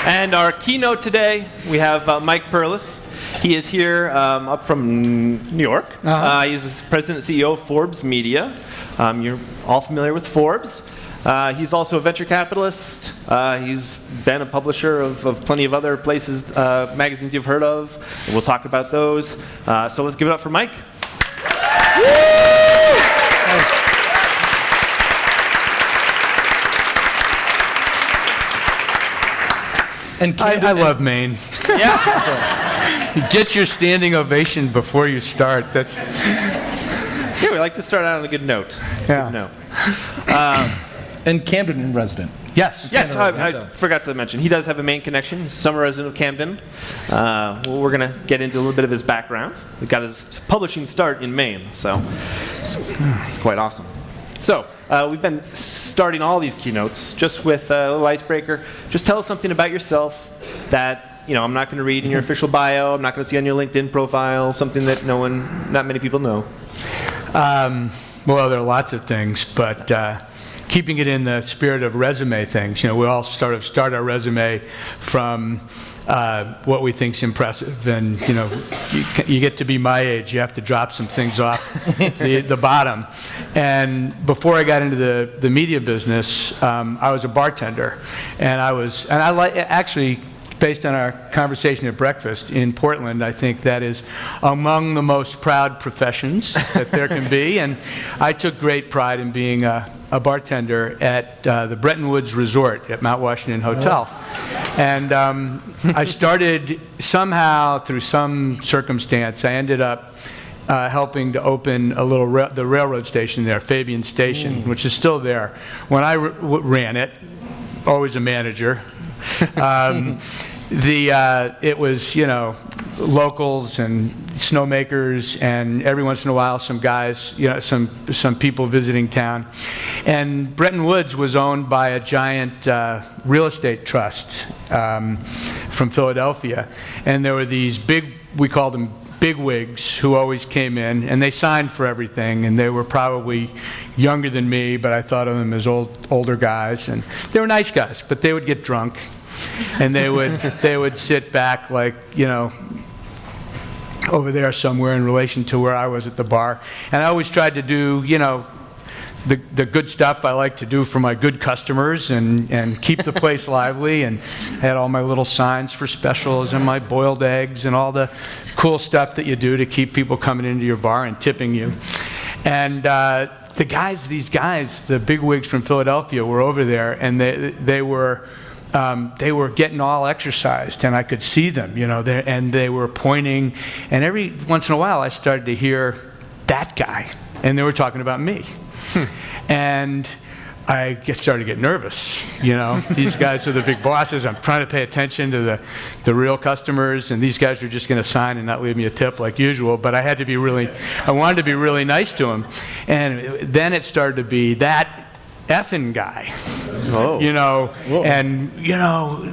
And our keynote today, we have Mike Perlis. He is here up from New York. He's the president and CEO of Forbes Media. You're all familiar with Forbes. He's also a venture capitalist. He's been a publisher of plenty of other places, magazines you've heard of. And we'll talk about those. So let's give it up for Mike. And I love Maine. Yeah. Get your standing ovation before you start. That's. Yeah, we like to start out on a good note. Yeah. Good note. And Camden resident. Yes. Yes, I forgot to mention. He does have a Maine connection. He's a summer resident of Camden. We're going to get into a little bit of his background. He got his publishing start in Maine, so it's quite awesome. So we've been starting all these keynotes just with a little icebreaker. Just tell us something about yourself that I'm not going to read in your official bio. I'm not going to see on your LinkedIn profile. Something that not many people know. Well, there are lots of things, but keeping it in the spirit of resume things, we all start our resume from what we think's impressive, and you get to be my age, you have to drop some things off the bottom. And before I got into the media business, I was a bartender, and I like actually. Based on our conversation at breakfast in Portland, I think that is among the most proud professions that there can be. And I took great pride in being a bartender at the Bretton Woods Resort at Mount Washington Hotel. And I started somehow, through some circumstance, I ended up helping to open the railroad station there, Fabian Station, which is still there. When I ran it, always a manager. It was, locals and snowmakers, and every once in a while some guys, some people visiting town. And Bretton Woods was owned by a giant real estate trust from Philadelphia. And there were these we called them bigwigs, who always came in, and they signed for everything, and they were probably younger than me, but I thought of them as older guys. And they were nice guys, but they would get drunk. And they would sit back like, over there somewhere in relation to where I was at the bar. And I always tried to do, the good stuff I like to do for my good customers and keep the place lively, and had all my little signs for specials and my boiled eggs and all the cool stuff that you do to keep people coming into your bar and tipping you. And these guys, the bigwigs from Philadelphia, were over there, and they were getting all exercised, and I could see them, and they were pointing, and every once in a while I started to hear that guy, and they were talking about me. And I started to get nervous, These guys are the big bosses. I'm trying to pay attention to the real customers, and these guys are just going to sign and not leave me a tip like usual, but I wanted to be really nice to them. And then it started to be that effing guy, Whoa. And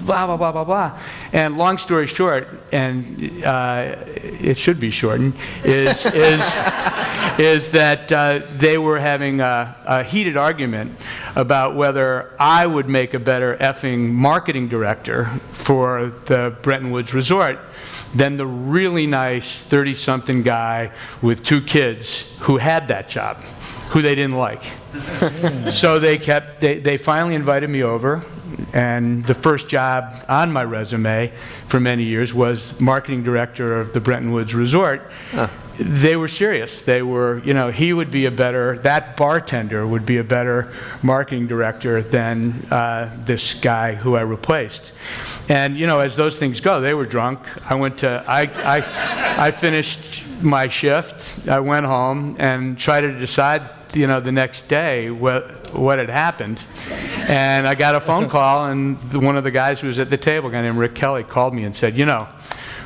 blah blah blah blah blah. And long story short, and it should be shortened, is that they were having a heated argument about whether I would make a better effing marketing director for the Bretton Woods Resort than the really nice 30-something guy with 2 kids who had that job, who they didn't like. So they finally invited me over, and the first job on my resume for many years was marketing director of the Bretton Woods Resort. They were serious. They were, that bartender would be a better marketing director than this guy who I replaced. And, as those things go, they were drunk. I finished my shift. I went home and tried to decide, the next day what had happened. And I got a phone call, and one of the guys who was at the table, a guy named Rick Kelly, called me and said,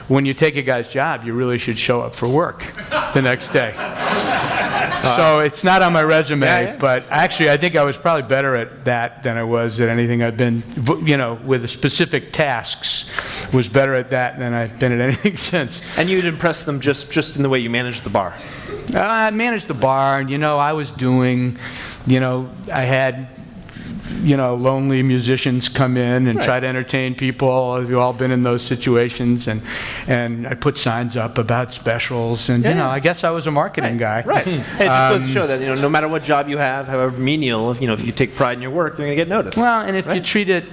when you take a guy's job, you really should show up for work the next day. So it's not on my resume, but actually I think I was probably better at that than I was at anything I've been, with the specific tasks, was better at that than I've been at anything since. And you'd impress them just in the way you managed the bar. I managed the bar, and I was doing, I had lonely musicians come in and Right. try to entertain people. We've all been in those situations, and I put signs up about specials, and Yeah. I guess I was a marketing guy. Right. Hey, it just goes to show that no matter what job you have, however menial, if you take pride in your work, you're going to get noticed. Well, and if you Right. treat it,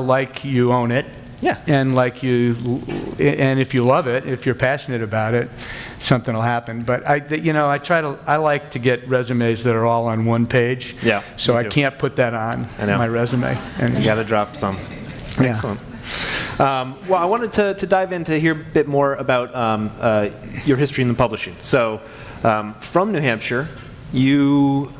like you own it, Yeah. and and if you love it, if you're passionate about it, something will happen. But I like to get resumes that are all on one page. Yeah, So me I too. can't put that on I know. my resume. And You got to drop some. Yeah. Excellent. Well, I wanted to dive in to hear a bit more about your history in the publishing. So, from New Hampshire, you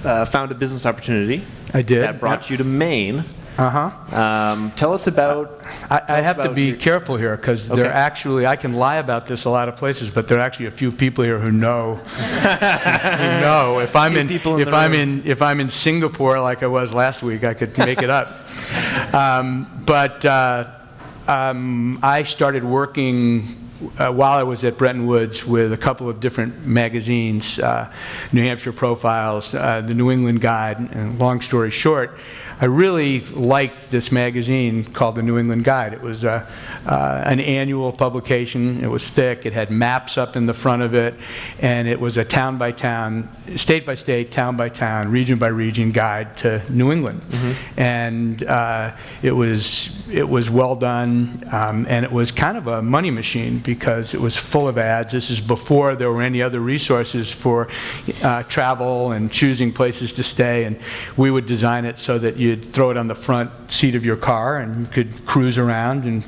found a business opportunity. I did. That brought you to Maine. Tell us about. I have to about be your- careful here because Okay. there actually, I can lie about this a lot of places, but there are actually a few people here who know. Who know. If I'm Few people in the room. if I'm in Singapore like I was last week, I could make it up. I started working while I was at Bretton Woods with a couple of different magazines, New Hampshire Profiles, the New England Guide, and long story short, I really liked this magazine called the New England Guide. It was an annual publication. It was thick. It had maps up in the front of it, and it was a town-by-town, state-by-state, town-by-town, region-by-region guide to New England. And it was well done, and it was kind of a money machine because it was full of ads. This is before there were any other resources for travel and choosing places to stay, and we would design it so that you'd throw it on the front seat of your car and you could cruise around and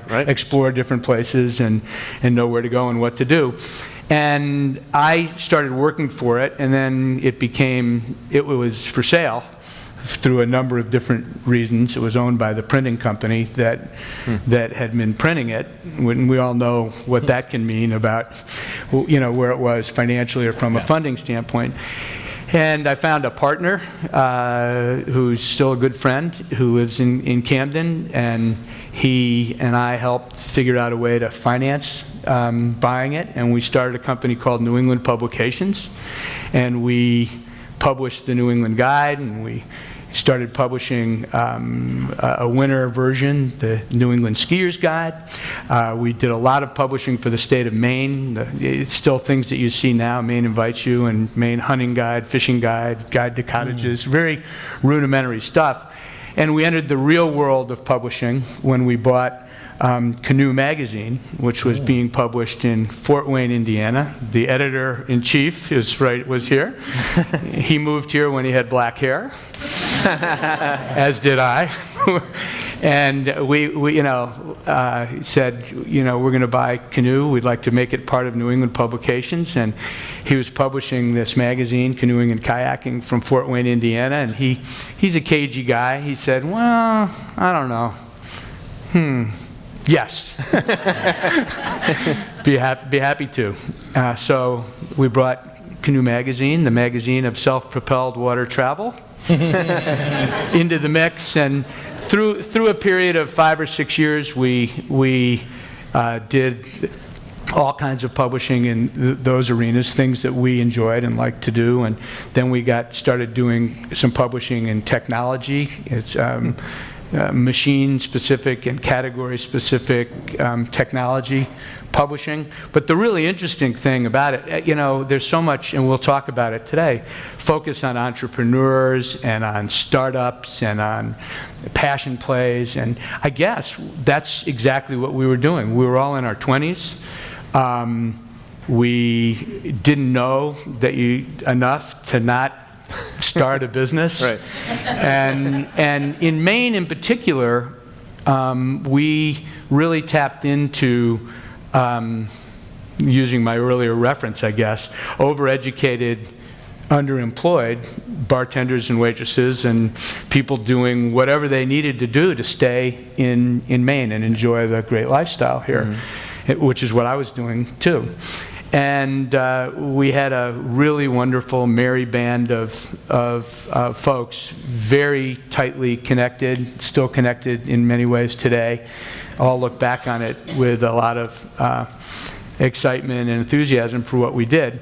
Right. explore different places and know where to go and what to do. And I started working for it, and then it was for sale through a number of different reasons. It was owned by the printing company that had been printing it. And we all know what that can mean about where it was financially or from a funding standpoint. And I found a partner who's still a good friend who lives in Camden, and he and I helped figure out a way to finance buying it, and we started a company called New England Publications, and we published the New England Guide, and we started publishing a winter version, the New England Skier's Guide. We did a lot of publishing for the state of Maine. It's still things that you see now. Maine Invites You, and Maine Hunting Guide, Fishing Guide, Guide to Cottages, very rudimentary stuff. And we entered the real world of publishing when we bought Canoe magazine, which was being published in Fort Wayne, Indiana. The editor-in-chief was here. He moved here when he had black hair, as did I. And we said, we're going to buy Canoe. We'd like to make it part of New England Publications. And he was publishing this magazine, Canoeing and Kayaking, from Fort Wayne, Indiana. And he's a cagey guy. He said, well, I don't know. Yes. Be happy to. So we brought Canoe Magazine, the magazine of self-propelled water travel, into the mix. And through a period of 5 or 6 years, we did all kinds of publishing in those arenas, things that we enjoyed and liked to do. And then we started doing some publishing in technology. It's machine-specific and category-specific technology publishing. But the really interesting thing about it, there's so much, and we'll talk about it today, focus on entrepreneurs and on startups and on passion plays. And I guess that's exactly what we were doing. We were all in our 20s. We didn't know that enough to not start a business. Right. And in Maine in particular, we really tapped into, using my earlier reference, I guess, overeducated, underemployed bartenders and waitresses and people doing whatever they needed to do to stay in Maine and enjoy the great lifestyle here, which is what I was doing too. And we had a really wonderful, merry band of folks, very tightly connected, still connected in many ways today. All look back on it with a lot of excitement and enthusiasm for what we did.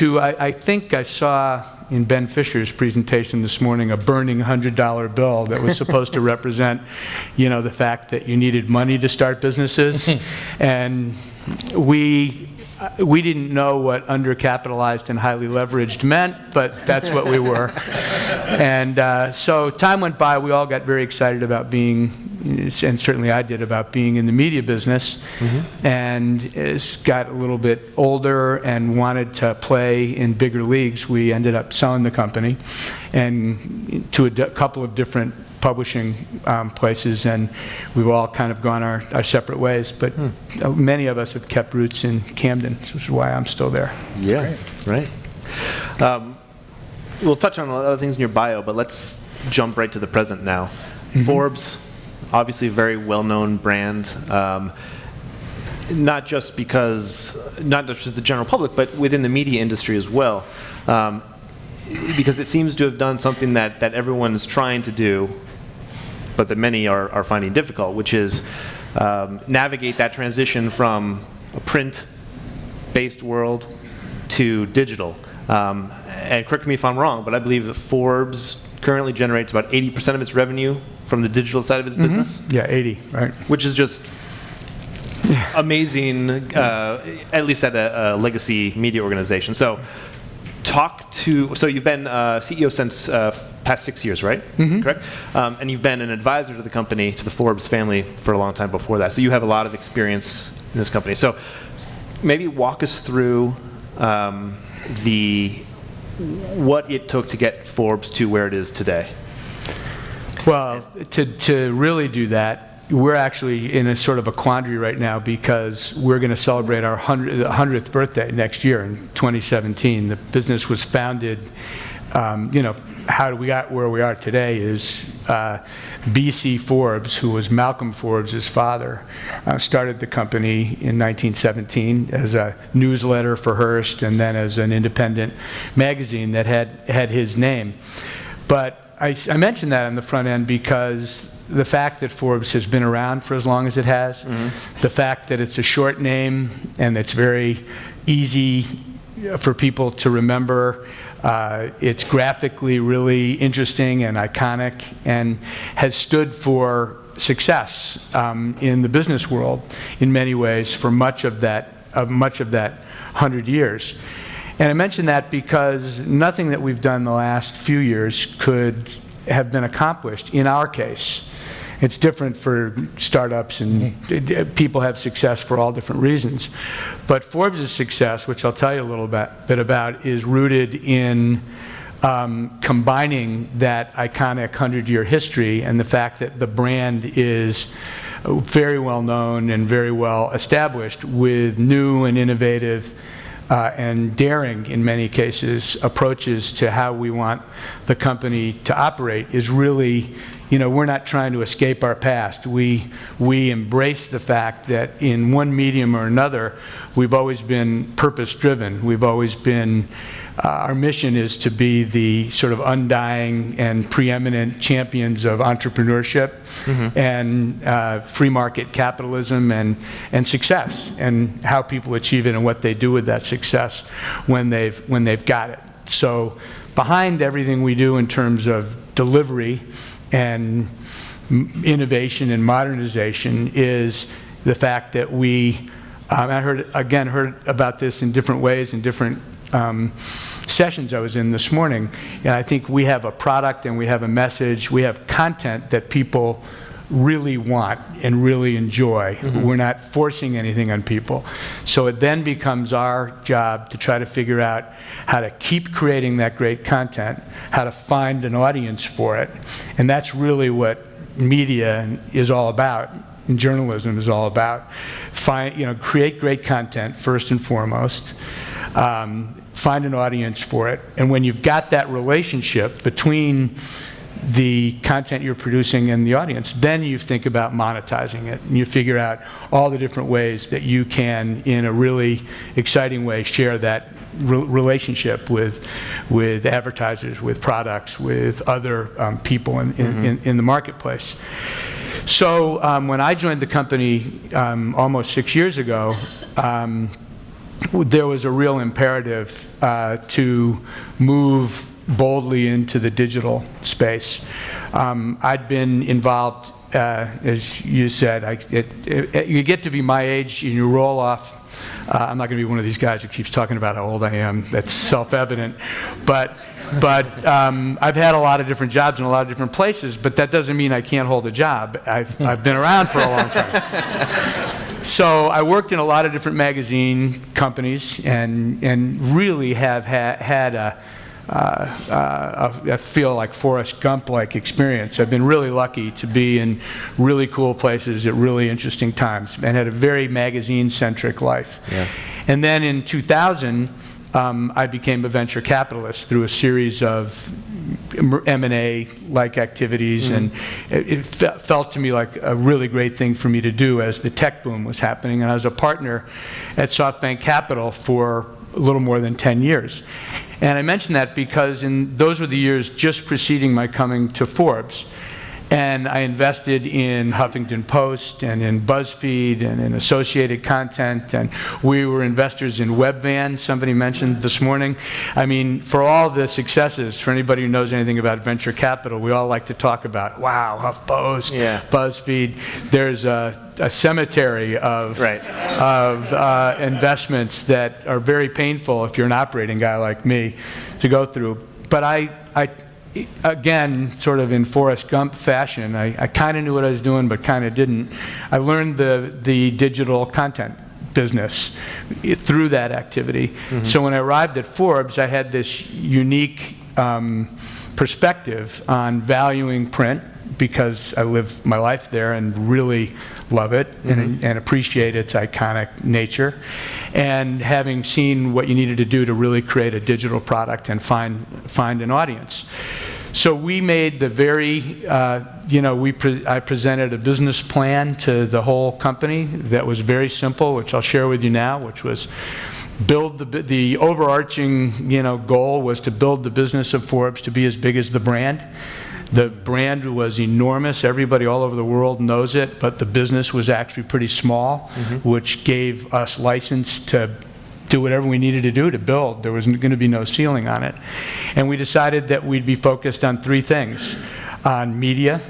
I think I saw in Ben Fisher's presentation this morning a burning $100 bill that was supposed to represent, the fact that you needed money to start businesses. And we didn't know what undercapitalized and highly leveraged meant, but that's what we were. And so time went by. We all got very excited about being, and certainly I did, about being in the media business. And as got a little bit older and wanted to play in bigger leagues, we ended up selling the company and to a couple of different publishing places, and we've all kind of gone our separate ways, but many of us have kept roots in Camden, which is why I'm still there. Yeah, right. We'll touch on a lot of things in your bio, but let's jump right to the present now. Forbes, obviously a very well-known brand, not just the general public, but within the media industry as well, because it seems to have done something that everyone is trying to do, but that many are finding difficult, which is navigate that transition from a print-based world to digital. And correct me if I'm wrong, but I believe that Forbes currently generates about 80% of its revenue from the digital side of its business. Yeah, 80, right. Which is just amazing, at least at a legacy media organization. So you've been CEO since past 6 years, right? Correct? And you've been an advisor to the company, to the Forbes family, for a long time before that. So you have a lot of experience in this company. So maybe walk us through what it took to get Forbes to where it is today. Well, to really do that, we're actually in a sort of a quandary right now because we're going to celebrate our 100th birthday next year in 2017. The business was founded, how we got where we are today is B.C. Forbes, who was Malcolm Forbes' father, started the company in 1917 as a newsletter for Hearst and then as an independent magazine that had his name. But I mention that on the front end because the fact that Forbes has been around for as long as it has, the fact that it's a short name and it's very easy for people to remember, it's graphically really interesting and iconic and has stood for success in the business world in many ways for much of that 100 years. And I mention that because nothing that we've done the last few years could have been accomplished in our case. It's different for startups, and people have success for all different reasons. But Forbes' success, which I'll tell you a little bit about, is rooted in combining that iconic 100-year history and the fact that the brand is very well known and very well established with new and innovative and daring, in many cases, approaches to how we want the company to operate is really, we're not trying to escape our past. We embrace the fact that in one medium or another, we've always been purpose-driven. We've always been, our mission is to be the sort of undying and preeminent champions of entrepreneurship and free market capitalism and success, and how people achieve it and what they do with that success when they've got it. So behind everything we do in terms of delivery and innovation and modernization is the fact that I heard about this in different ways in different sessions I was in this morning, and I think we have a product and we have a message, we have content that people really want and really enjoy. We're not forcing anything on people. So it then becomes our job to try to figure out how to keep creating that great content, how to find an audience for it, and that's really what media is all about, and journalism is all about. Create great content first and foremost, find an audience for it, and when you've got that relationship between the content you're producing and the audience, then you think about monetizing it, and you figure out all the different ways that you can, in a really exciting way, share that relationship with advertisers, with products, with other people in the marketplace. So when I joined the company almost 6 years ago, there was a real imperative to move boldly into the digital space. I'd been involved, as you said, you get to be my age and you roll off. I'm not going to be one of these guys who keeps talking about how old I am. That's self-evident. But I've had a lot of different jobs in a lot of different places, but that doesn't mean I can't hold a job. I've been around for a long time. So I worked in a lot of different magazine companies and really have had I feel like Forrest Gump-like experience. I've been really lucky to be in really cool places at really interesting times and had a very magazine-centric life. Yeah. And then in 2000, I became a venture capitalist through a series of M&A-like activities, and it felt to me like a really great thing for me to do as the tech boom was happening. And I was a partner at SoftBank Capital for a little more than 10 years. And I mention that because those were the years just preceding my coming to Forbes. And I invested in Huffington Post and in BuzzFeed and in Associated Content, and we were investors in Webvan, somebody mentioned this morning. I mean, for all the successes, for anybody who knows anything about venture capital, we all like to talk about, wow, HuffPost, BuzzFeed. There's a cemetery of investments that are very painful if you're an operating guy like me to go through. But I again, sort of in Forrest Gump fashion, I kind of knew what I was doing, but kind of didn't. I learned the digital content business through that activity. So when I arrived at Forbes, I had this unique perspective on valuing print, because I live my life there and really love it and appreciate its iconic nature, and having seen what you needed to do to really create a digital product and find an audience. So we made the very, I presented a business plan to the whole company that was very simple, which I'll share with you now, which was build the overarching, goal was to build the business of Forbes to be as big as the brand. The brand was enormous. Everybody all over the world knows it, but the business was actually pretty small, which gave us license to do whatever we needed to do to build. There was going to be no ceiling on it. And we decided that we'd be focused on three things: on media,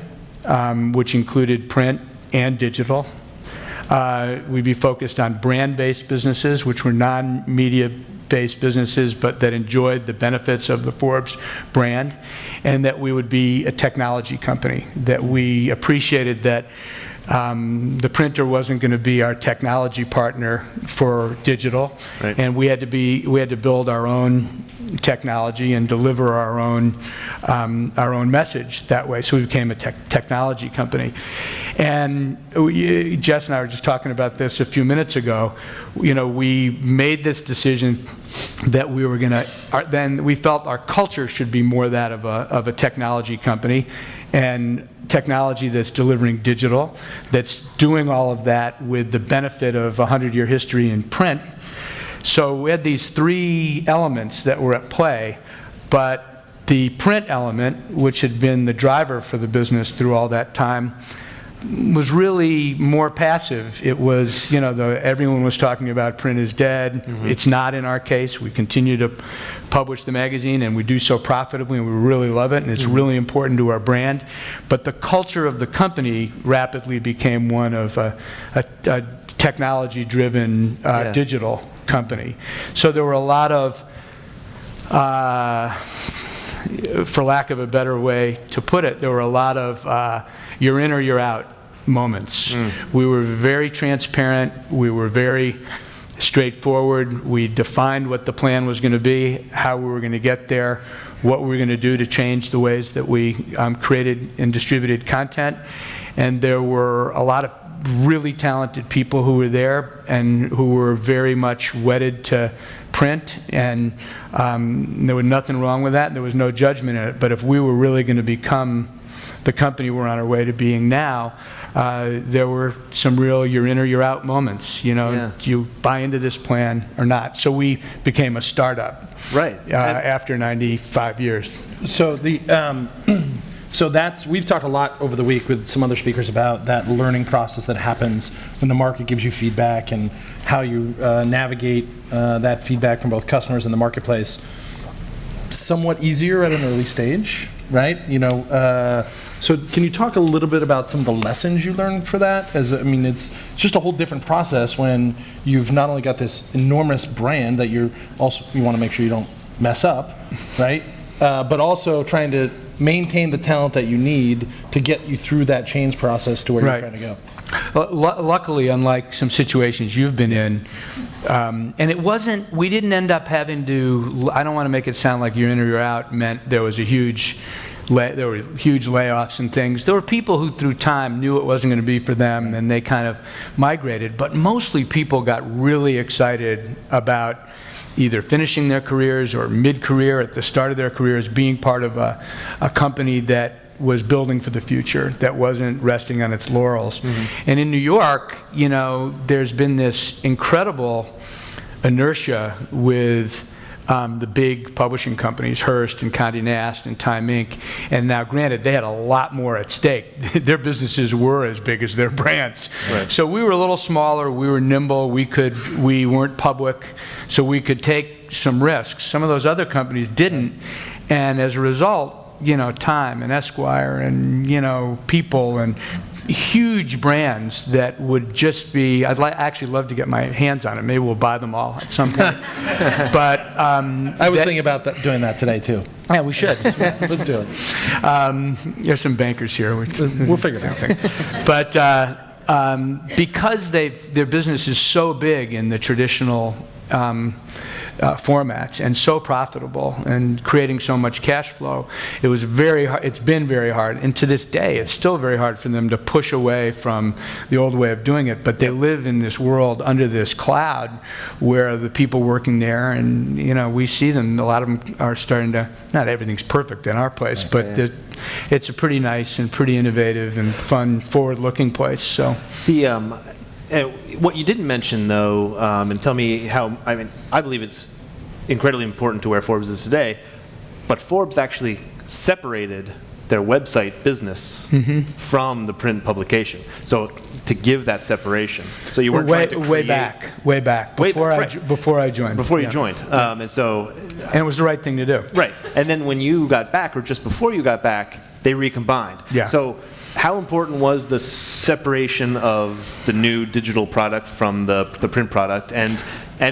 which included print and digital. We'd be focused on brand-based businesses, which were non-media based businesses, but that enjoyed the benefits of the Forbes brand, and that we would be a technology company, that we appreciated that the printer wasn't going to be our technology partner for digital, and we had to build our own technology and deliver our own message that way. So we became a technology company. And Jess and I were just talking about this a few minutes ago. We made this decision that we were going to. Then we felt our culture should be more that of a technology company, and technology that's delivering digital, that's doing all of that with the benefit of a 100-year history in print. So we had these three elements that were at play, but the print element, which had been the driver for the business through all that time, was really more passive. It was, everyone was talking about print is dead. It's not in our case. We continue to publish the magazine, and we do so profitably, and we really love it, and it's really important to our brand. But the culture of the company rapidly became one of a technology-driven digital company. So there were a lot of, for lack of a better way to put it, there were a lot of you're in or you're out moments. We were very transparent. We were very straightforward. We defined what the plan was going to be, how we were going to get there, what we were going to do to change the ways that we created and distributed content. And there were a lot of really talented people who were there and who were very much wedded to print, and there was nothing wrong with that. There was no judgment in it. But if we were really going to become the company we're on our way to being now, there were some real you're in or you're out moments. Do you buy into this plan or not? So we became a startup after 95 years. So So we've talked a lot over the week with some other speakers about that learning process that happens when the market gives you feedback and how you navigate that feedback from both customers and the marketplace. Somewhat easier at an early stage, right? So can you talk a little bit about some of the lessons you learned for that? It's just a whole different process when you've not only got this enormous brand that you want to make sure you don't mess up, right? But also trying to maintain the talent that you need to get you through that change process to where you're trying to go. Luckily, unlike some situations you've been in, and we didn't end up having to, I don't want to make it sound like you're in or you're out meant there were huge layoffs and things. There were people who through time knew it wasn't going to be for them and they kind of migrated, but mostly people got really excited about either finishing their careers or mid-career at the start of their careers, being part of a company that was building for the future, that wasn't resting on its laurels. And in New York, there's been this incredible inertia with the big publishing companies, Hearst and Condé Nast and Time Inc. And now, granted, they had a lot more at stake. Their businesses were as big as their brands. Right. So we were a little smaller, we were nimble, we weren't public, so we could take some risks. Some of those other companies didn't, and as a result, Time and Esquire and, People and huge brands that would just be, actually love to get my hands on it. Maybe we'll buy them all at some point. But I was thinking about doing that today too. Yeah, we should. Let's do it. There's some bankers here. We'll figure it out. But because their business is so big in the traditional formats and so profitable and creating so much cash flow, it was very hard. It's been very hard, and to this day, it's still very hard for them to push away from the old way of doing it. But they live in this world under this cloud, where the people working there, and we see them. A lot of them are starting to. Not everything's perfect in our place, but it's a pretty nice and pretty innovative and fun, forward-looking place. So what you didn't mention, though, and tell me how, I believe it's incredibly important to where Forbes is today, but Forbes actually separated their website business from the print publication. So to give that separation. So you weren't trying to create... Way back, before I joined. Before you joined. And it was the right thing to do. Right. And then when you got back, or just before you got back, they recombined. Yeah. So how important was the separation of the new digital product from the print product? And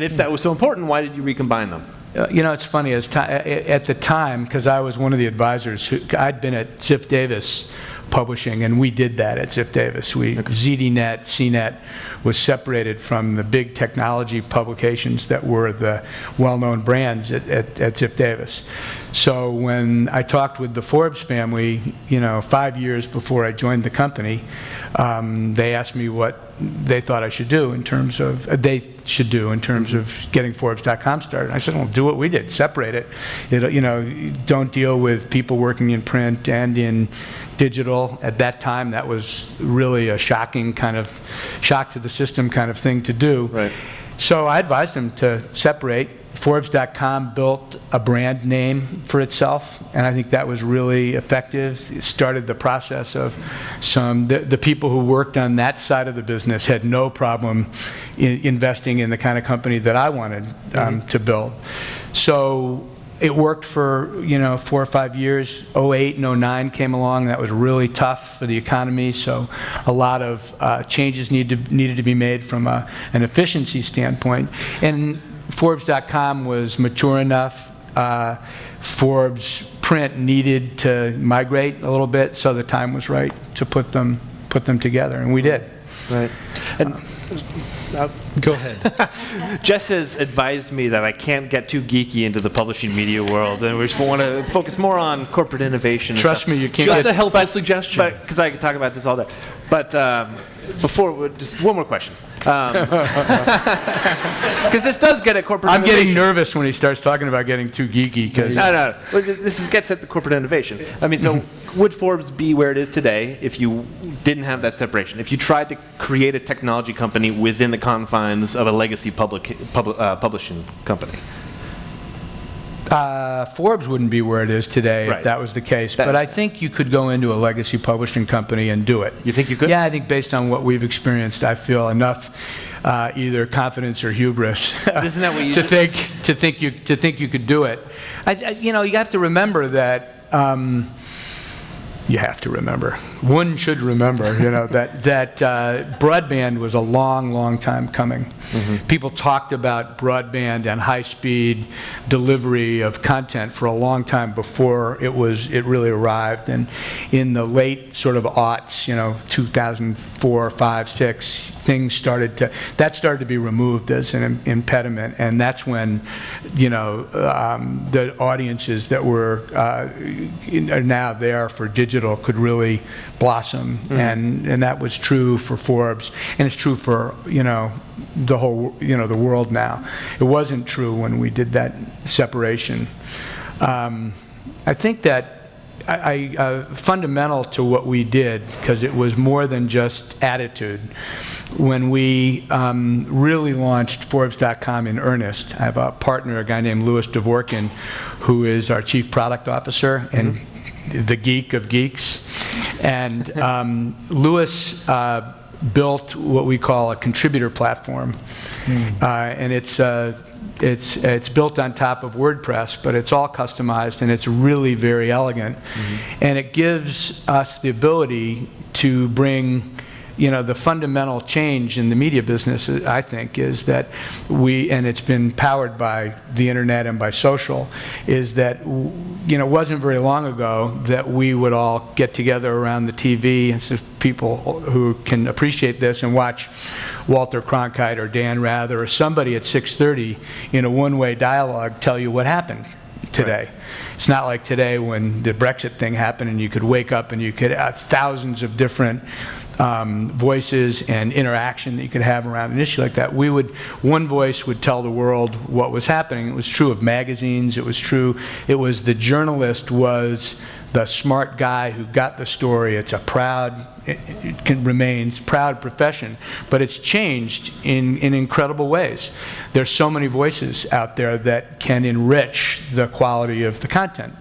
if that was so important, why did you recombine them? It's funny, at the time, because I was one of the advisors, I'd been at Ziff Davis Publishing, and we did that at Ziff Davis. ZDNet, CNET was separated from the big technology publications that were the well-known brands at Ziff Davis. So when I talked with the Forbes family, 5 years before I joined the company, they asked me what they thought I should do in terms of getting Forbes.com started. I said, well, do what we did, separate it. Don't deal with people working in print and in digital. At that time, that was really a shock to the system kind of thing to do. Right. So I advised them to separate. Forbes.com built a brand name for itself, and I think that was really effective. It started the process of the people who worked on that side of the business had no problem investing in the kind of company that I wanted to build. So it worked for 4 or 5 years. 2008 and 2009 came along. That was really tough for the economy. So a lot of changes needed to be made from an efficiency standpoint. And Forbes.com was mature enough. Forbes print needed to migrate a little bit, so the time was right to put them together, and we did. Right. And go ahead. Jess has advised me that I can't get too geeky into the publishing media world, and we just want to focus more on corporate innovation. Trust me, you can't. Just a helpful suggestion. But because I could talk about this all day. But just one more question. Because this does get at corporate innovation. I'm getting nervous when he starts talking about getting too geeky. No. This gets at the corporate innovation. So would Forbes be where it is today if you didn't have that separation? If you tried to create a technology company within the confines of a legacy publishing company? Forbes wouldn't be where it is today Right. if that was the case, but I think you could go into a legacy publishing company and do it. You think you could? Yeah, I think based on what we've experienced, I feel enough either confidence or hubris Isn't that what you to think you could do it. You have to remember that. You have to remember. One should remember, that broadband was a long, long time coming. Mm-hmm. People talked about broadband and high-speed delivery of content for a long time before it really arrived. And in the late sort of aughts, 2004, 5, 6, things started to be removed as an impediment, and that's when, the audiences that were are now there for digital could really blossom, and that was true for Forbes, and it's true for the whole the world now. It wasn't true when we did that separation. I think that fundamental to what we did, because it was more than just attitude. When we really launched Forbes.com in earnest, I have a partner, a guy named Louis Dvorkin, who is our chief product officer and the geek of geeks. And Louis built what we call a contributor platform, and it's built on top of WordPress, but it's all customized and it's really very elegant, and it gives us the ability to bring. The fundamental change in the media business, I think, is that and it's been powered by the internet and by social, is that, it wasn't very long ago that we would all get together around the TV, and so people who can appreciate this, and watch Walter Cronkite or Dan Rather or somebody at 6:30 in a one-way dialogue tell you what happened today. Right. It's not like today when the Brexit thing happened and you could wake up and you could have thousands of different voices and interaction that you could have around an issue like that. One voice would tell the world what was happening. It was true of magazines. It was the journalist was the smart guy who got the story. It's it remains proud profession, but it's changed in incredible ways. There's so many voices out there that can enrich the quality of the content.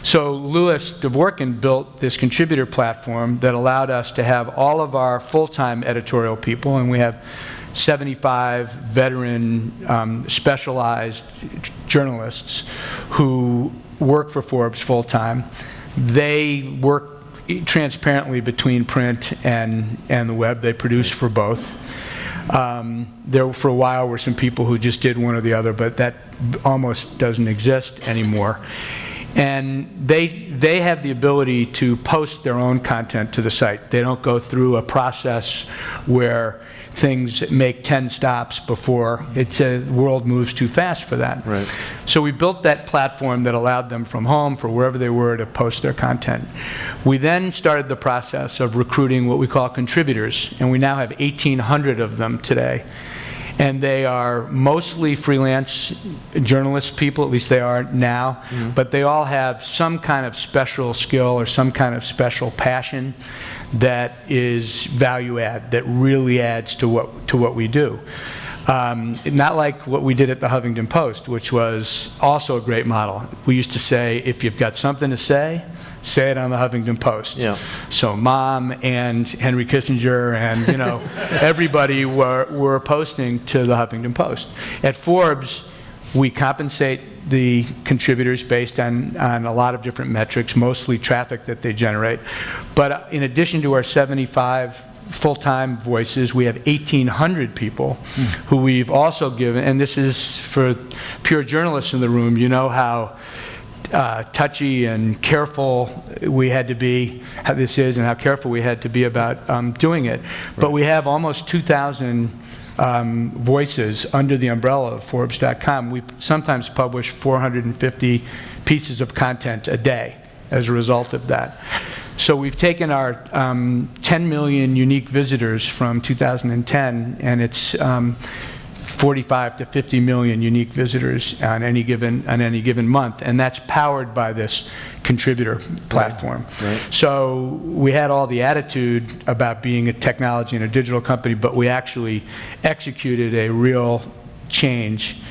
So Louis Dvorkin built this contributor platform that allowed us to have all of our full-time editorial people, and we have 75 veteran specialized journalists who work for Forbes full-time. They work transparently between print and the web. They produce for both. There for a while were some people who just did one or the other, but that almost doesn't exist anymore. And they have the ability to post their own content to the site. They don't go through a process where things make 10 stops before the world moves too fast for that. Right. So we built that platform that allowed them from home, for wherever they were, to post their content. We then started the process of recruiting what we call contributors, and we now have 1,800 of them today. And they are mostly freelance journalist people, at least they are now, but they all have some kind of special skill or some kind of special passion that is value add, that really adds to what we do. Not like what we did at the Huffington Post, which was also a great model. We used to say, if you've got something to say it on the Huffington Post. Yeah. So Mom and Henry Kissinger and everybody were posting to the Huffington Post. At Forbes, we compensate the contributors based on a lot of different metrics, mostly traffic that they generate. But in addition to our 75 full-time voices, we have 1,800 people who we've also given, and this is for pure journalists in the room, how touchy and careful we had to be, how this is, and how careful we had to be about doing it. Right. But we have almost 2,000 voices under the umbrella of Forbes.com. We sometimes publish 450 pieces of content a day as a result of that. So we've taken our 10 million unique visitors from 2010, and it's 45 to 50 million unique visitors on any given month, and that's powered by this contributor platform. Right. So we had all the attitude about being a technology and a digital company, but we actually executed a real change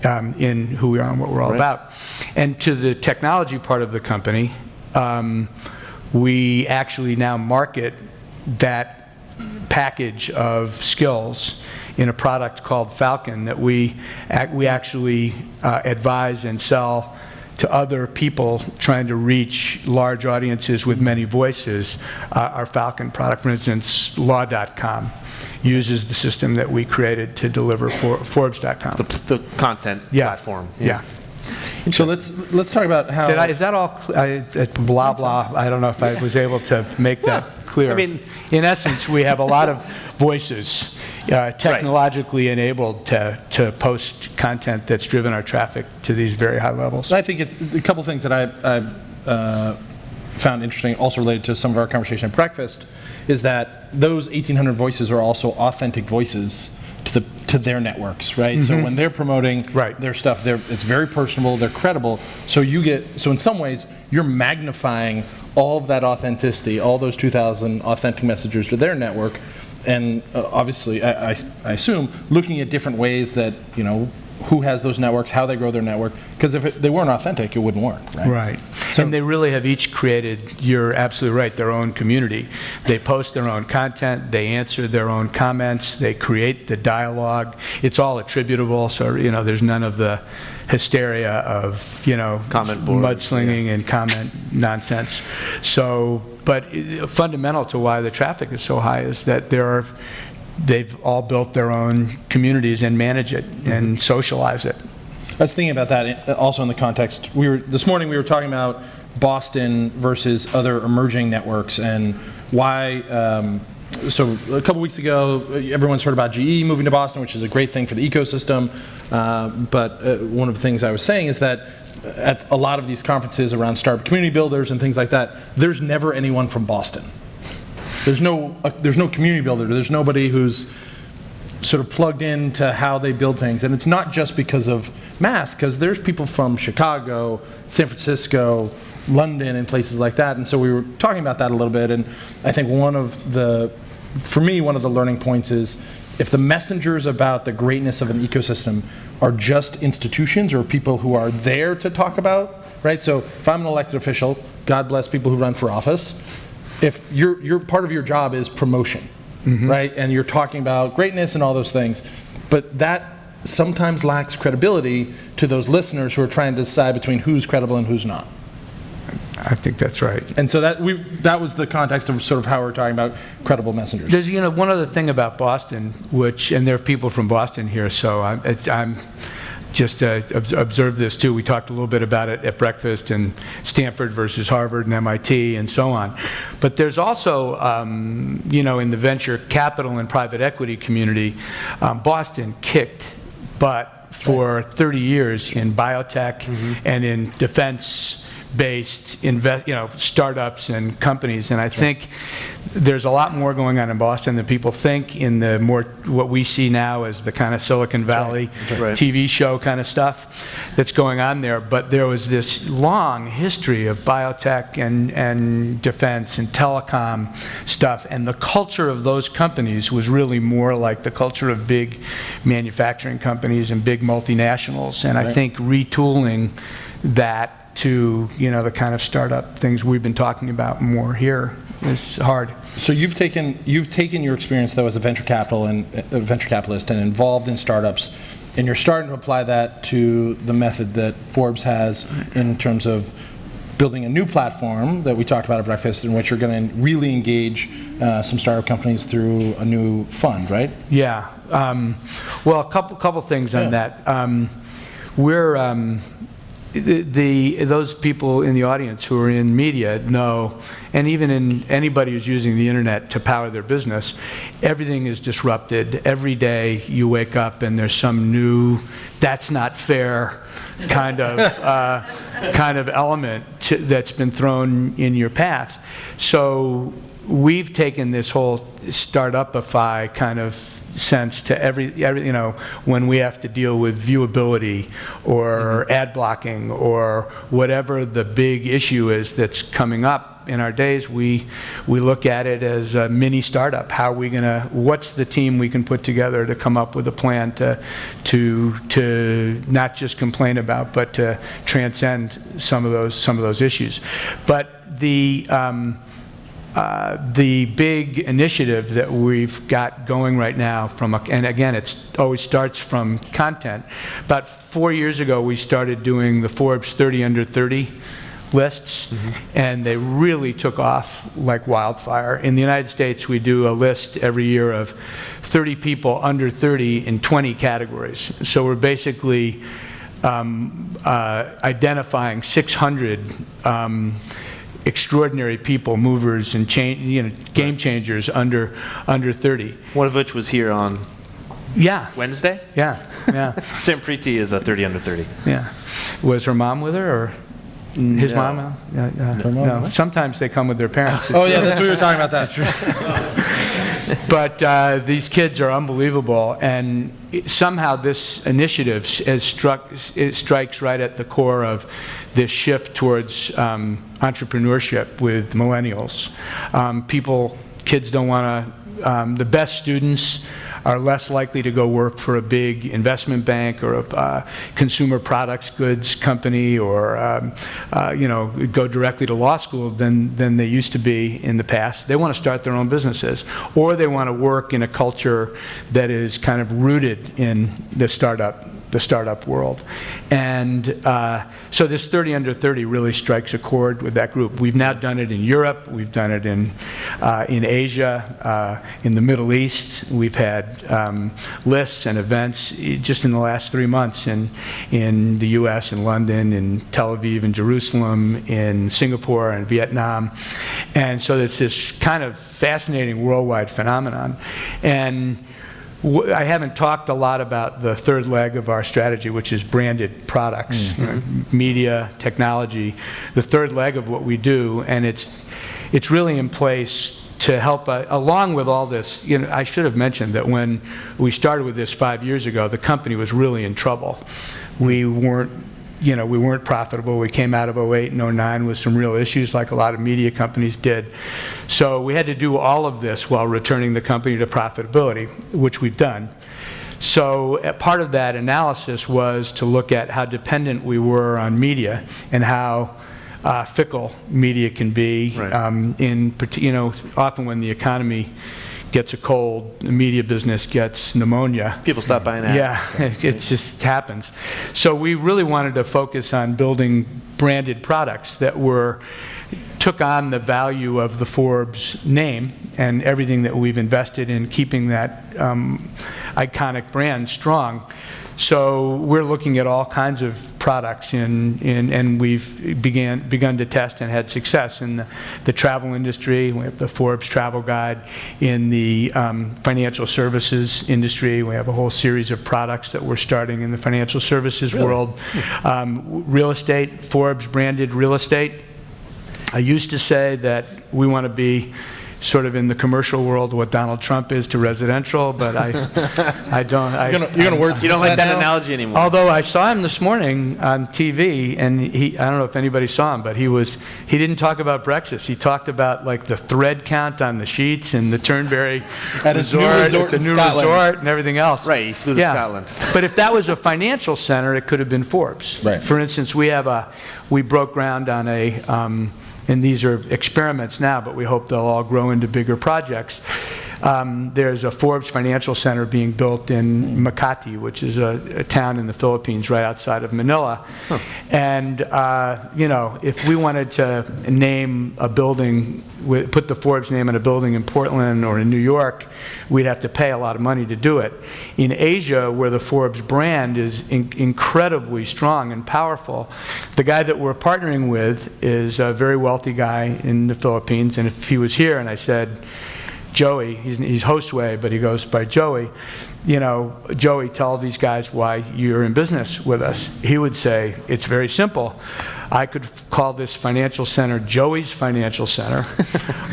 in who we are and what we're all about. And to the technology part of the company, we actually now market that package of skills in a product called Falcon that we actually advise and sell to other people trying to reach large audiences with many voices. Our Falcon product, for instance, law.com, uses the system that we created to deliver for Forbes.com. The content platform. Yeah. So let's talk about how. Is that all? Blah blah. I don't know if I was able to make that clear. I mean, in essence, we have a lot of voices technologically enabled to post content that's driven our traffic to these very high levels. I think it's a couple things that I found interesting, also related to some of our conversation at breakfast, is that those 1,800 voices are also authentic voices to their networks, right? So when they're promoting their stuff, it's very personable, they're credible. So in some ways, you're magnifying all of that authenticity, all those 2,000 authentic messengers to their network, and obviously, I assume, looking at different ways that, who has those networks, how they grow their network, because if they weren't authentic, it wouldn't work, right? Right. So, and they really have each created, you're absolutely right, their own community. They post their own content, they answer their own comments, they create the dialogue. It's all attributable, so, there's none of the hysteria of, comment board, mudslinging and comment nonsense. So, but fundamental to why the traffic is so high is that they've all built their own communities and manage it and socialize it. I was thinking about that also in the context. This morning we were talking about Boston versus other emerging networks and why. So a couple weeks ago, everyone's heard about GE moving to Boston, which is a great thing for the ecosystem. But one of the things I was saying is that at a lot of these conferences around startup community builders and things like that, there's never anyone from Boston. There's no community builder. There's nobody who's sort of plugged into how they build things. And it's not just because of mass, because there's people from Chicago, San Francisco, London, and places like that. And so we were talking about that a little bit. And I think for me, one of the learning points is if the messengers about the greatness of an ecosystem are just institutions or people who are there to talk about, right? So if I'm an elected official, God bless people who run for office, if your part of your job is promotion, right? And you're talking about greatness and all those things, but that sometimes lacks credibility to those listeners who are trying to decide between who's credible and who's not. I think that's right. And so that was the context of sort of how we're talking about credible messengers. There's one other thing about Boston, and there are people from Boston here, so I'm just observe this too. We talked a little bit about it at breakfast, and Stanford versus Harvard and MIT and so on. But there's also, in the venture capital and private equity community, Boston kicked butt for 30 years in biotech and in defense-based startups and companies. And I think there's a lot more going on in Boston than people think in the more what we see now as the kind of Silicon Valley TV show kind of stuff that's going on there. But there was this long history of biotech and defense and telecom stuff, and the culture of those companies was really more like the culture of big manufacturing companies and big multinationals. And I think retooling that to the kind of startup things we've been talking about more here is hard. So you've taken your experience though as a venture capitalist and involved in startups, and you're starting to apply that to the method that Forbes has in terms of building a new platform that we talked about at breakfast, in which you're going to really engage some startup companies through a new fund, right? Yeah. Well, a couple things on that. We're those people in the audience who are in media know, and even in anybody who's using the internet to power their business, everything is disrupted. Every day you wake up and there's some new, that's not fair kind of element that's been thrown in your path. So we've taken this whole startupify kind of sense to every when we have to deal with viewability or ad blocking or whatever the big issue is that's coming up. top in our days, we look at it as a mini startup. How are we gonna? What's the team we can put together to come up with a plan to not just complain about, but to transcend some of those issues. But the big initiative that we've got going right now and again, it always starts from content. About 4 years ago, we started doing the Forbes 30 under 30 lists, and they really took off like wildfire. In the United States, we do a list every year of 30 people under 30 in 20 categories. So we're basically identifying 600 extraordinary people, movers, and game changers under 30. One of which was here on Wednesday. Yeah. Sam Preeti is a 30 under 30. Yeah. Was her mom with her, or his No. mom? No. Sometimes they come with their parents. Oh yeah, that's what we were talking about. That's right. But these kids are unbelievable, and somehow this initiative strikes right at the core of this shift towards entrepreneurship with millennials. Kids don't want to, the best students are less likely to go work for a big investment bank or a consumer products goods company, or go directly to law school than they used to be in the past. They want to start their own businesses, or they want to work in a culture that is kind of rooted in the startup world. And so this 30 under 30 really strikes a chord with that group. We've now done it in Europe. We've done it in Asia, in the Middle East. We've had lists and events just in the last 3 months in the US, in London, in Tel Aviv, in Jerusalem, in Singapore, and Vietnam. And so it's this kind of fascinating worldwide phenomenon. And I haven't talked a lot about the third leg of our strategy, which is branded products, media, technology, the third leg of what we do, and it's really in place to help, along with all this. I should have mentioned that when we started with this 5 years ago, the company was really in trouble. We weren't profitable. We came out of 08 and 09 with some real issues, like a lot of media companies did. So we had to do all of this while returning the company to profitability, which we've done. So part of that analysis was to look at how dependent we were on media and how fickle media can be. Right. Often when the economy gets a cold, the media business gets pneumonia. People stop buying ads. Yeah, it just happens. So we really wanted to focus on building branded products that took on the value of the Forbes name and everything that we've invested in keeping that iconic brand strong. So we're looking at all kinds of products, and we've begun to test and had success in the travel industry. We have the Forbes Travel Guide. In the financial services industry, we have a whole series of products that we're starting in the financial services world. Real estate, Forbes branded real estate. I used to say that we want to be sort of in the commercial world what Donald Trump is to residential, but I don't. You're gonna wordsmith You don't like that now? analogy anymore. Although I saw him this morning on TV, and I don't know if anybody saw him, but he didn't talk about Brexit. He talked about like the thread count on the sheets and the Turnberry At his new resort the in new Scotland. resort and everything else. Right, he flew to Scotland. But if that was a financial center, it could have been Forbes. Right. For instance, we broke ground on and these are experiments now, but we hope they'll all grow into bigger projects. There's a Forbes Financial Center being built in Makati, which is a town in the Philippines right outside of Manila. Huh. And, if we wanted to name a building, put the Forbes name on a building in Portland or in New York, we'd have to pay a lot of money to do it. In Asia, where the Forbes brand is incredibly strong and powerful, the guy that we're partnering with is a very wealthy guy in the Philippines, and if he was here and I said, Joey, he's Josue, but he goes by Joey, Joey, tell these guys why you're in business with us. He would say, it's very simple. I could call this financial center Joey's Financial Center,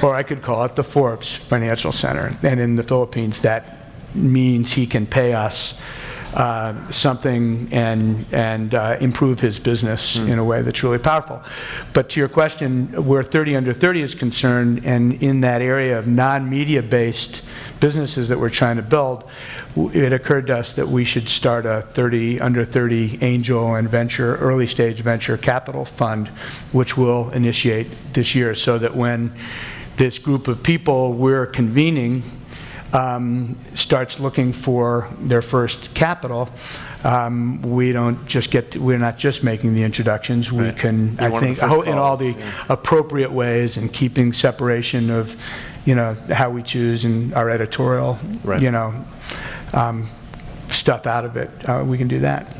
or I could call it the Forbes Financial Center. And in the Philippines, that means he can pay us something and improve his business in a way that's really powerful. But to your question, where 30 Under 30 is concerned, and in that area of non-media based businesses that we're trying to build, it occurred to us that we should start a 30 Under 30 angel and early stage venture capital fund, which we'll initiate this year, so that when this group of people we're convening starts looking for their first capital, we're not just making the introductions. We can, I think, in all the appropriate ways, and keeping separation of, how we choose and our editorial, stuff out of it. We can do that.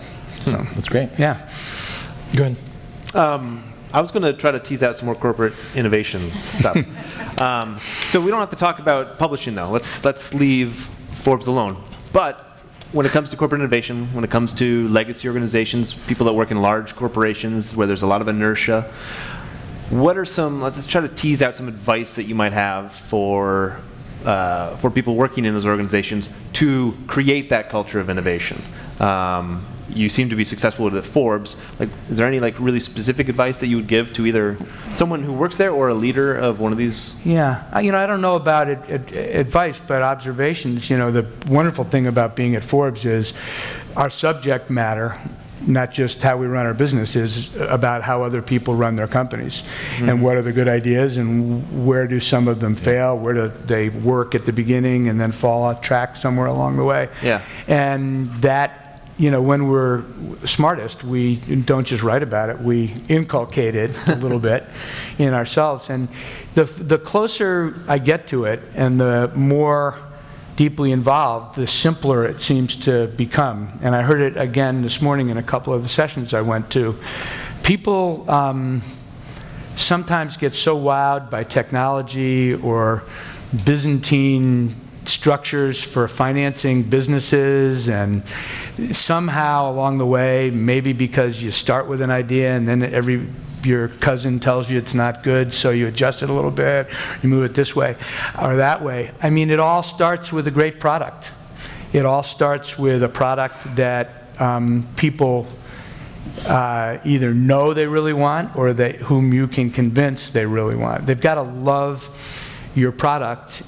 So That's great. yeah. Go ahead. I was going to try to tease out some more corporate innovation stuff. So we don't have to talk about publishing, though. Let's leave Forbes alone. But when it comes to corporate innovation, when it comes to legacy organizations, people that work in large corporations where there's a lot of inertia, let's try to tease out some advice that you might have for people working in those organizations to create that culture of innovation. You seem to be successful with Forbes. Is there any really specific advice that you would give to either someone who works there or a leader of one of these? Yeah, I don't know about advice, but observations. The wonderful thing about being at Forbes is our subject matter, not just how we run our business, is about how other people run their companies, and what are the good ideas, and where do some of them fail, where do they work at the beginning and then fall off track somewhere along the way. Yeah. And that, when we're smartest, we don't just write about it, we inculcate it a little bit in ourselves. And the closer I get to it and the more deeply involved, the simpler it seems to become. And I heard it again this morning in a couple of the sessions I went to. People sometimes get so wowed by technology or Byzantine structures for financing businesses, and somehow along the way, maybe because you start with an idea and then your cousin tells you it's not good, so you adjust it a little bit, you move it this way or that way. I mean, it all starts with a great product. It all starts with a product that people either know they really want, or whom you can convince they really want. They've got to love your product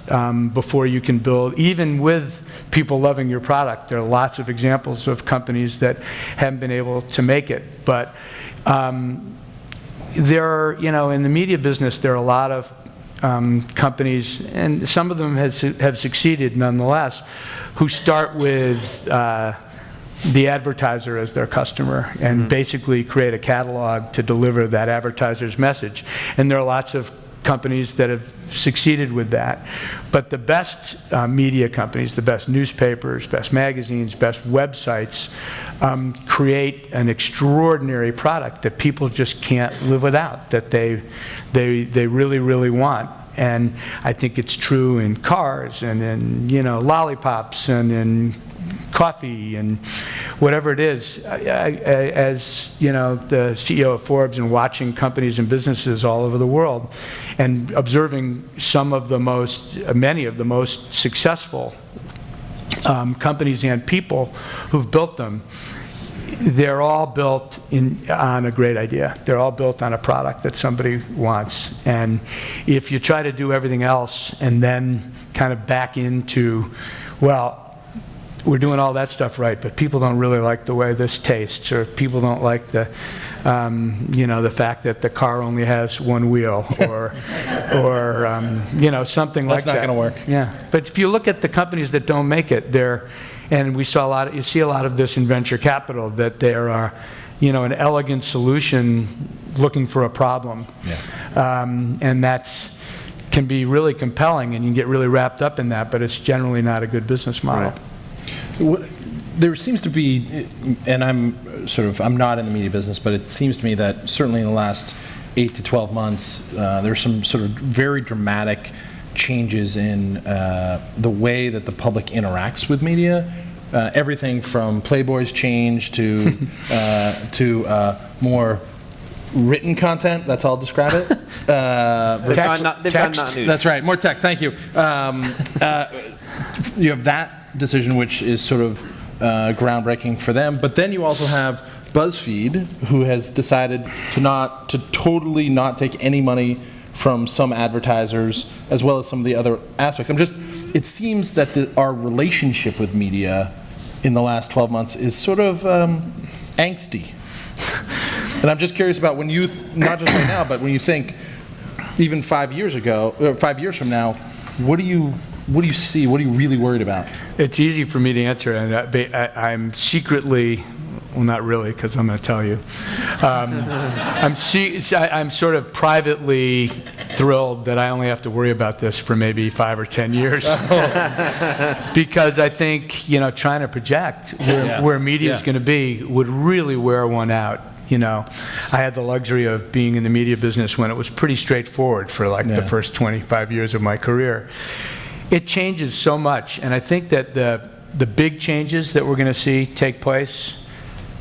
before you can build. Even with people loving your product, there are lots of examples of companies that haven't been able to make it. But there are, in the media business, there are a lot of companies, and some of them have succeeded nonetheless, who start with the advertiser as their customer and basically create a catalog to deliver that advertiser's message. And there are lots of companies that have succeeded with that. But the best media companies, the best newspapers, best magazines, best websites, create an extraordinary product that people just can't live without, that they really, really want. And I think it's true in cars and in, lollipops and in coffee and whatever it is. As the CEO of Forbes, and watching companies and businesses all over the world and observing many of the most successful companies and people who've built them, they're all built on a great idea. They're all built on a product that somebody wants. And if you try to do everything else and then kind of back into, well, we're doing all that stuff right, but people don't really like the way this tastes, or people don't like the fact that the car only has one wheel, or something like that. That's not going to work. Yeah, but if you look at the companies that don't make it, and you see a lot of this in venture capital, that there are, an elegant solution looking for a problem, and can be really compelling, and you can get really wrapped up in that, but it's generally not a good business model. Right. There seems to be, and I'm not in the media business, but it seems to me that certainly in the last 8 to 12 months, there's some sort of very dramatic changes in the way that the public interacts with media. Everything from Playboy's change to more written content. That's how I'll describe it. They've gone not news. That's right. More tech. Thank you. You have that decision, which is sort of groundbreaking for them. But then you also have BuzzFeed, who has decided to totally not take any money from some advertisers, as well as some of the other aspects. It seems that our relationship with media in the last 12 months is sort of angsty. And I'm just curious about when you, not just right now, but when you think even 5 years ago, or 5 years from now, what do you see? What are you really worried about? It's easy for me to answer, and I'm secretly, well, not really, because I'm going to tell you. I'm sort of privately thrilled that I only have to worry about this for maybe 5 or 10 years. Because I think, trying to project where media is going to be would really wear one out. I had the luxury of being in the media business when it was pretty straightforward for the first 25 years of my career. It changes so much, and I think that the big changes that we're going to see take place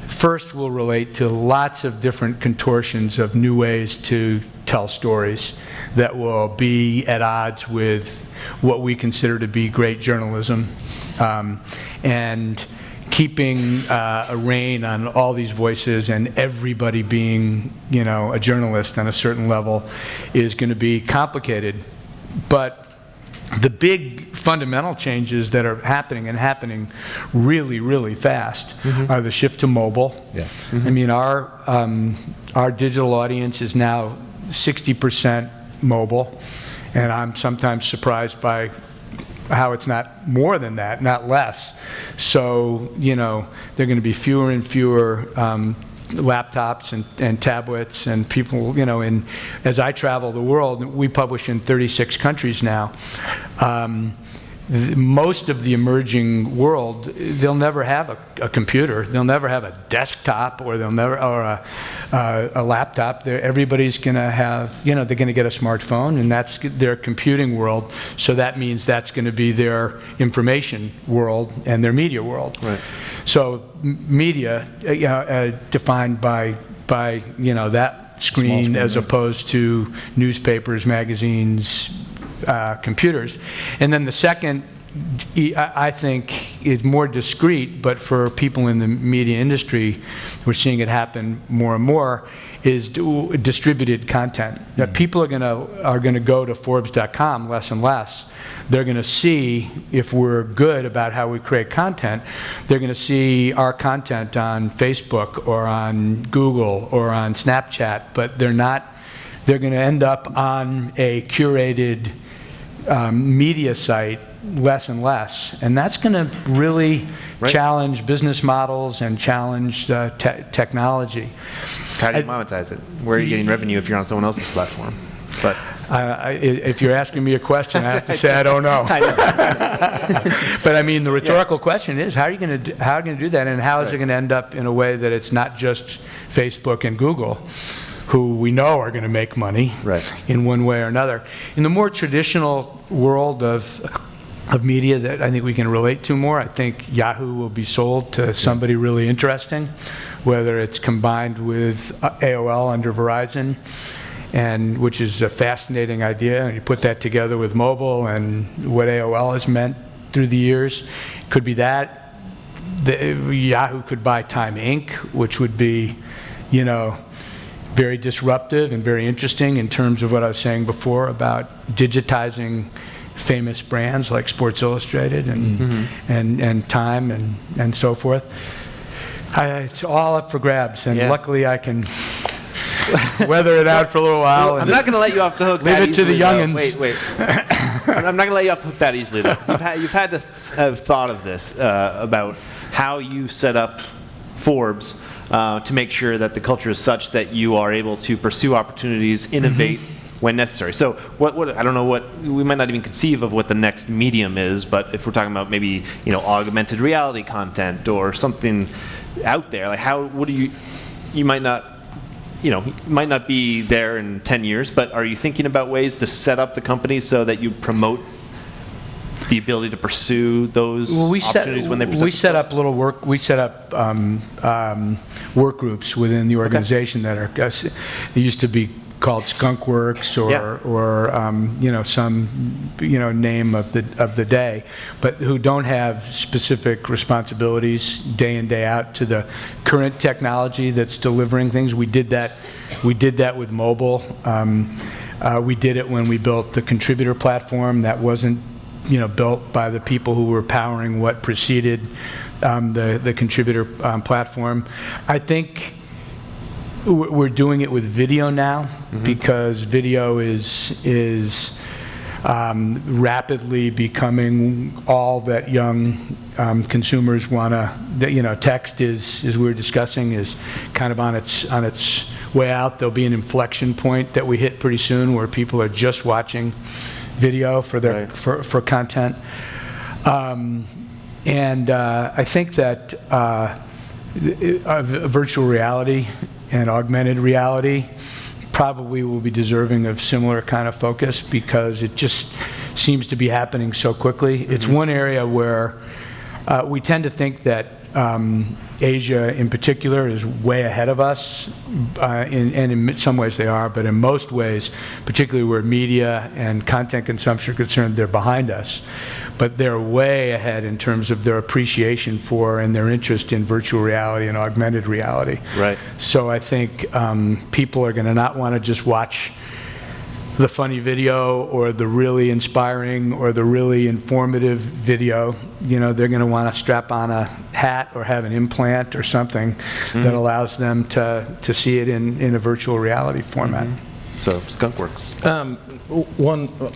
first will relate to lots of different contortions of new ways to tell stories that will be at odds with what we consider to be great journalism, and keeping a rein on all these voices and everybody being, a journalist on a certain level is going to be complicated. But the big fundamental changes that are happening, and happening really, really fast, are the shift to mobile. Yeah. I mean, our digital audience is now 60% mobile, and I'm sometimes surprised by how it's not more than that, not less. So, there are going to be fewer and fewer laptops and tablets, and people, as I travel the world, we publish in 36 countries now. Most of the emerging world, they'll never have a computer, they'll never have a desktop, or a laptop. Everybody's going to have, they're going to get a smartphone, and that's their computing world. So that means that's going to be their information world and their media world. Right. So media, defined by that screen as opposed to newspapers, magazines, computers. And then the second, I think, is more discreet, but for people in the media industry, we're seeing it happen more and more, is distributed content. That people are going to go to Forbes.com less and less. They're going to see, if we're good about how we create content, they're going to see our content on Facebook or on Google or on Snapchat, but they're going to end up on a curated media site less and less. And that's going to really challenge business models and challenge technology. So how do you monetize it? Where are you getting revenue if you're on someone else's platform? But if you're asking me a question, I have to say I don't know. But I mean, the rhetorical question is, how are you going to do that, and how is it going to end up in a way that it's not just Facebook and Google, who we know are going to make money in one way or another. In the more traditional world of media that I think we can relate to more, I think Yahoo will be sold to somebody really interesting, whether it's combined with AOL under Verizon, and which is a fascinating idea, and you put that together with mobile and what AOL has meant through the years. Could be that. Yahoo could buy Time Inc., which would be, very disruptive and very interesting in terms of what I was saying before about digitizing famous brands like Sports Illustrated and Time and so forth. It's all up for grabs, and luckily I can weather it out for a little while. I'm not going to let you off the hook. Leave it to the youngins. Wait. I'm not going to let you off the hook that easily, though. You've had to have thought of this about how you set up Forbes to make sure that the culture is such that you are able to pursue opportunities, innovate when necessary. So what I don't know what we might not even conceive of what the next medium is, but if we're talking about maybe augmented reality content or something out there, like you might not be there in 10 years, but are you thinking about ways to set up the company so that you promote the ability to pursue those opportunities when they present themselves? We set up work groups within the organization that are, it used to be called Skunkworks or some name of the day, but who don't have specific responsibilities day in, day out to the current technology that's delivering things. We did that with mobile. We did it when we built the contributor platform. That wasn't built by the people who were powering what preceded the contributor platform. I think we're doing it with video now because video is rapidly becoming all that young consumers want to. Text is, as we were discussing, is kind of on its way out. There'll be an inflection point that we hit pretty soon where people are just watching video for their for content. I think that virtual reality and augmented reality probably will be deserving of similar kind of focus because it just seems to be happening so quickly. It's one area where we tend to think that Asia in particular is way ahead of us, and in some ways they are, but in most ways, particularly where media and content consumption are concerned, they're behind us. But they're way ahead in terms of their appreciation for and their interest in virtual reality and augmented reality. Right. So I think people are going to not want to just watch the funny video or the really inspiring or the really informative video. They're going to want to strap on a hat or have an implant or something that allows them to see it in a virtual reality format. So Skunkworks.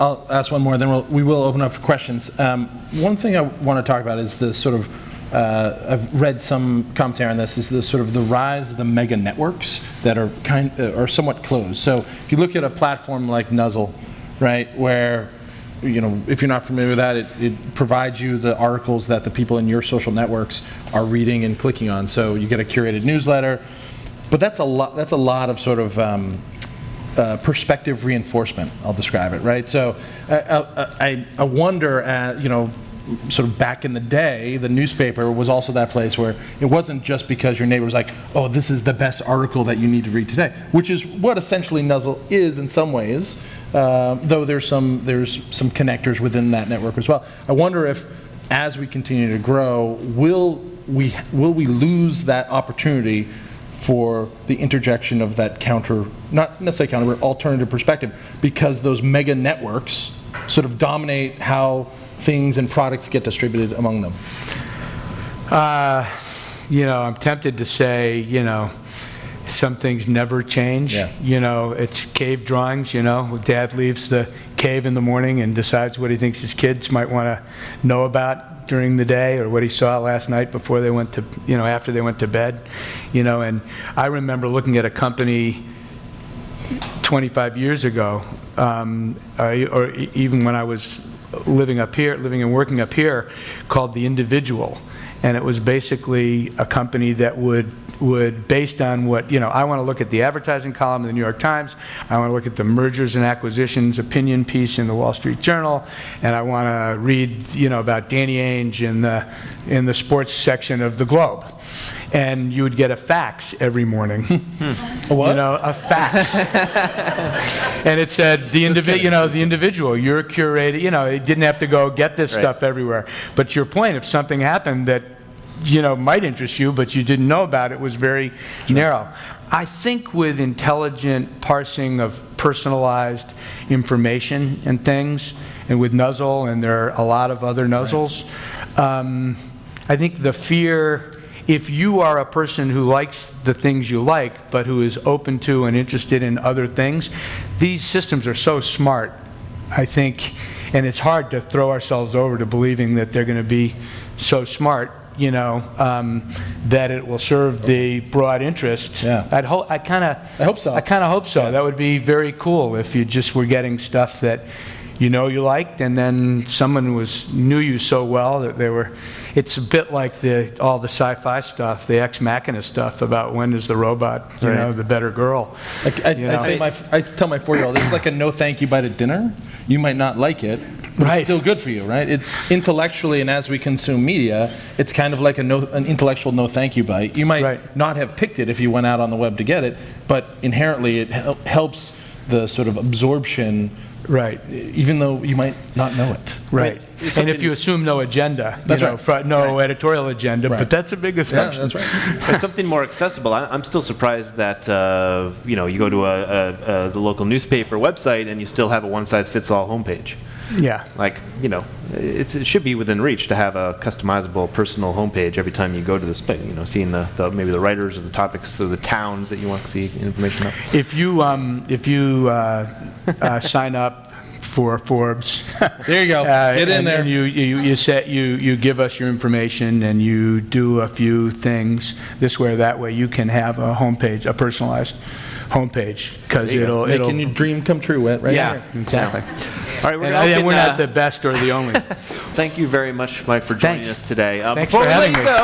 I'll ask one more, then we will open up for questions. One thing I want to talk about is the sort of, I've read some commentary on this, is the sort of the rise of the mega networks that are somewhat closed. So if you look at a platform like Nuzzle, right, where, if you're not familiar with that, it provides you the articles that the people in your social networks are reading and clicking on. So you get a curated newsletter, but that's a lot of sort of perspective reinforcement, I'll describe it, right? So I wonder, sort of back in the day, the newspaper was also that place where it wasn't just because your neighbor was like, oh, this is the best article that you need to read today, which is what essentially Nuzzle is in some ways, though there's some connectors within that network as well. I wonder if, as we continue to grow, will we lose that opportunity for the interjection of that not necessarily counter, but alternative perspective, because those mega networks sort of dominate how things and products get distributed among them? I'm tempted to say, some things never change. Yeah. It's cave drawings, Dad leaves the cave in the morning and decides what he thinks his kids might want to know about during the day, or what he saw last night before they went to, after they went to bed, and I remember looking at a company 25 years ago, or even when I was living and working up here, called The Individual, and it was basically a company that would based on what, I want to look at the advertising column in the New York Times, I want to look at the mergers and acquisitions opinion piece in the Wall Street Journal, and I want to read, about Danny Ainge in the sports section of the Globe. And you would get a fax every morning. A what? A fax. And it said, the individual, you're curated, it didn't have to go get this stuff everywhere. But to your point, if something happened that might interest you, but you didn't know about it, was very narrow. I think with intelligent parsing of personalized information and things, and with Nuzzle, and there are a lot of other Nuzzles, I think the fear, if you are a person who likes the things you like, but who is open to and interested in other things, these systems are so smart, I think, and it's hard to throw ourselves over to believing that they're going to be so smart, that it will serve the broad interest. Yeah. I hope so. Yeah. That would be very cool if you just were getting stuff that you liked, and then someone knew you so well that they were. It's a bit like all the sci-fi stuff, the Ex Machina stuff about when is the robot, the better girl. I tell my 4-year-old, it's like a no thank you bite at dinner. You might not like it, but it's still good for you, right? Intellectually, and as we consume media, it's kind of like an intellectual no thank you bite. You might not have picked it if you went out on the web to get it, but inherently it helps the sort of absorption, Right. even though you might not know it. Right. It's And if something- you assume no agenda, That's you know, right. no editorial agenda, Right. but that's a big assumption. That's right. It's something more accessible. I'm still surprised that you go to the local newspaper website and you still have a one-size-fits-all homepage. Yeah. Like, it should be within reach to have a customizable personal homepage every time you go to the space. Seeing maybe the writers or the topics or the towns that you want to see information about. If you sign up for Forbes, There you go. Get in and, there. and you give us your information and you do a few things this way or that way, you can have a homepage, a personalized homepage, because There you go. it'll Making your dream come true, right? Yeah, here. exactly. All right, And we're not the best or the only. Thank you very much, Mike, for joining Thanks. us today. Thanks Before for we let having you me.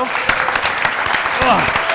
go,